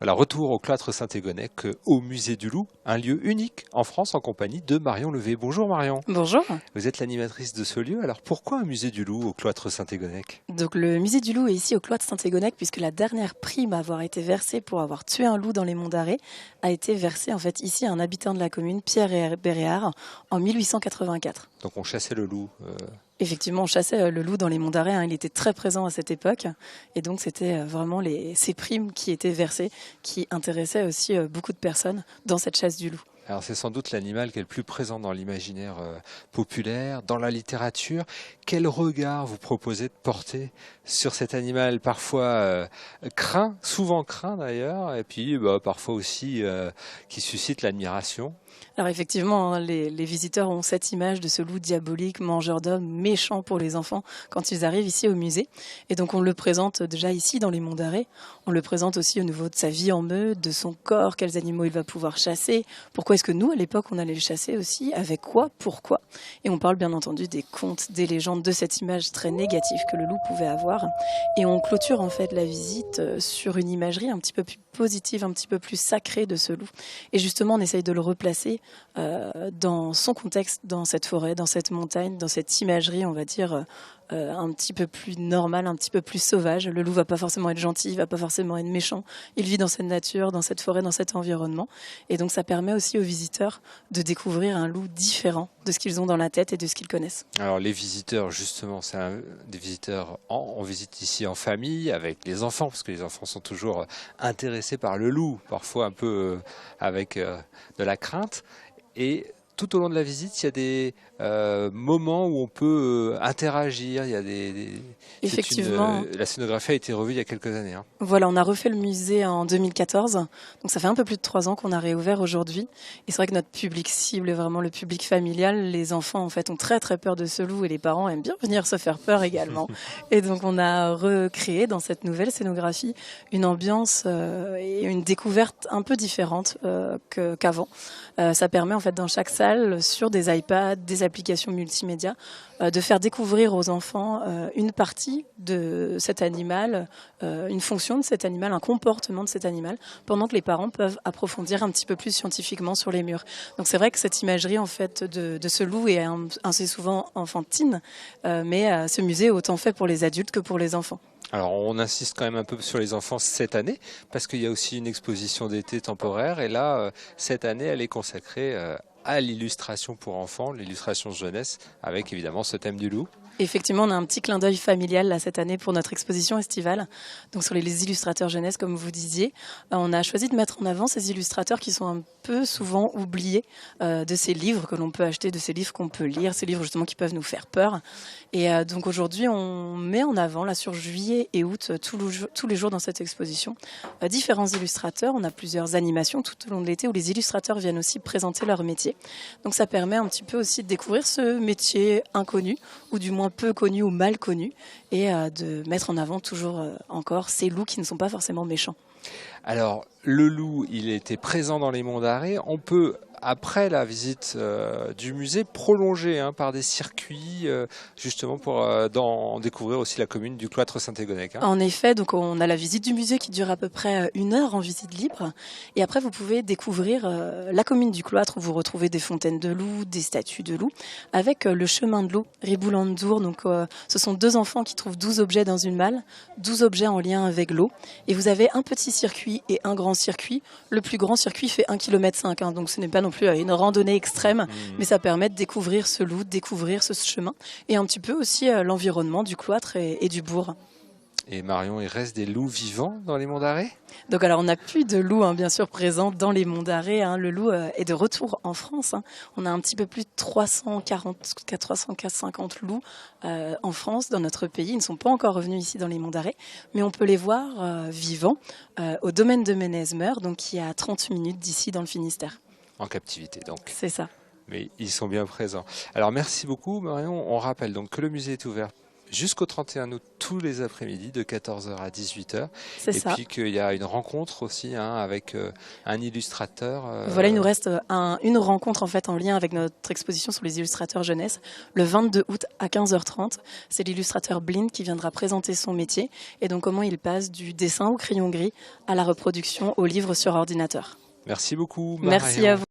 Voilà, retour au cloître Saint-Égonnec, au musée du Loup, un lieu unique en France en compagnie de Marion Levé. Bonjour Marion, Bonjour. vous êtes l'animatrice de ce lieu, alors pourquoi un musée du Loup au cloître Saint-Égonnec? Donc le musée du Loup est ici au cloître Saint-Égonnec puisque la dernière prime à avoir été versée pour avoir tué un loup dans les Monts d'Arrée a été versée en fait ici à un habitant de la commune, Pierre Béréard, en 1884. Donc on chassait le loup. Effectivement, on chassait le loup dans les Monts d'Arrée, il était très présent à cette époque et donc c'était vraiment ces primes qui étaient versées qui intéressaient aussi beaucoup de personnes dans cette chasse du loup. Alors c'est sans doute l'animal qui est le plus présent dans l'imaginaire populaire, dans la littérature. Quel regard vous proposez de porter sur cet animal parfois craint, souvent craint d'ailleurs, et puis parfois aussi qui suscite l'admiration? Alors effectivement, hein, les visiteurs ont cette image de ce loup diabolique, mangeur d'hommes, méchant pour les enfants quand ils arrivent ici au musée. Et donc on le présente déjà ici dans les Monts d'Arrée. On le présente aussi au niveau de sa vie en meute, de son corps, quels animaux il va pouvoir chasser. Pourquoi est-ce que nous, à l'époque, on allait le chasser aussi? Avec quoi? Pourquoi? Et on parle bien entendu des contes, des légendes, de cette image très négative que le loup pouvait avoir. Et on clôture en fait la visite sur une imagerie un petit peu plus positive, un petit peu plus sacrée de ce loup. Et justement, on essaye de le replacer dans son contexte, dans cette forêt, dans cette montagne, dans cette imagerie, on va dire, un petit peu plus normale, un petit peu plus sauvage. Le loup va pas forcément être gentil, il va pas forcément être méchant. Il vit dans cette nature, dans cette forêt, dans cet environnement. Et donc ça permet aussi aux visiteurs de découvrir un loup différent de ce qu'ils ont dans la tête et de ce qu'ils connaissent. Alors les visiteurs, justement, des visiteurs, on visite ici en famille, avec les enfants, parce que les enfants sont toujours intéressés par le loup, parfois un peu avec de la crainte. Et tout au long de la visite, il y a des moments où on peut interagir. Il y a Effectivement. la scénographie a été revue il y a quelques années, hein. Voilà, on a refait le musée en 2014, donc ça fait un peu plus de 3 ans qu'on a réouvert aujourd'hui. Et c'est vrai que notre public cible est vraiment le public familial. Les enfants, en fait, ont très très peur de ce loup et les parents aiment bien venir se faire peur également. Et donc on a recréé dans cette nouvelle scénographie une ambiance et une découverte un peu différente qu'avant. Ça permet en fait dans chaque salle, sur des iPads, des applications multimédia, de faire découvrir aux enfants une partie de cet animal, une fonction de cet animal, un comportement de cet animal, pendant que les parents peuvent approfondir un petit peu plus scientifiquement sur les murs. Donc c'est vrai que cette imagerie en fait de ce loup est assez souvent enfantine, mais ce musée est autant fait pour les adultes que pour les enfants. Alors on insiste quand même un peu sur les enfants cette année, parce qu'il y a aussi une exposition d'été temporaire, et là, cette année, elle est consacrée à l'illustration pour enfants, l'illustration jeunesse, avec évidemment ce thème du loup. Effectivement, on a un petit clin d'œil familial là, cette année pour notre exposition estivale. Donc sur les illustrateurs jeunesse, comme vous disiez, on a choisi de mettre en avant ces illustrateurs qui sont un peu souvent oubliés de ces livres que l'on peut acheter, de ces livres qu'on peut lire, ces livres justement qui peuvent nous faire peur. Et donc aujourd'hui, on met en avant là sur juillet et août tous les jours dans cette exposition différents illustrateurs. On a plusieurs animations tout au long de l'été où les illustrateurs viennent aussi présenter leur métier. Donc ça permet un petit peu aussi de découvrir ce métier inconnu ou du moins peu connu ou mal connu et de mettre en avant toujours encore ces loups qui ne sont pas forcément méchants. Alors, le loup, il était présent dans les Monts d'Arrée. On peut, après la visite du musée, prolonger par des circuits, justement pour en découvrir aussi la commune du cloître Saint-Égonnec, hein. En effet, donc on a la visite du musée qui dure à peu près 1 heure en visite libre. Et après, vous pouvez découvrir la commune du cloître où vous retrouvez des fontaines de loups, des statues de loups, avec le chemin de l'eau, Riboulandour. Donc, ce sont 2 enfants qui trouvent 12 objets dans une malle, 12 objets en lien avec l'eau. Et vous avez un petit circuit et un grand circuit. Le plus grand circuit fait 1,5 km, donc ce n'est pas non plus une randonnée extrême, mais ça permet de découvrir ce loup, de découvrir ce chemin, et un petit peu aussi l'environnement du cloître et du bourg. Et Marion, il reste des loups vivants dans les Monts d'Arrée? Donc alors on n'a plus de loup bien sûr présent dans les Monts d'Arrée. Le loup est de retour en France. On a un petit peu plus de 350 loups en France, dans notre pays. Ils ne sont pas encore revenus ici dans les Monts d'Arrée, mais on peut les voir vivants au domaine de Ménezmer, donc qui est à 30 minutes d'ici dans le Finistère. En captivité, donc. C'est ça. Mais ils sont bien présents. Alors merci beaucoup Marion. On rappelle donc que le musée est ouvert jusqu'au 31 août tous les après-midi de 14h à 18h. C'est ça. Puis qu'il y a une rencontre aussi avec un illustrateur. Voilà, il nous reste une rencontre en fait en lien avec notre exposition sur les illustrateurs jeunesse le 22 août à 15h30. C'est l'illustrateur Blind qui viendra présenter son métier et donc comment il passe du dessin au crayon gris à la reproduction au livre sur ordinateur. Merci beaucoup, Merci Marion. à vous.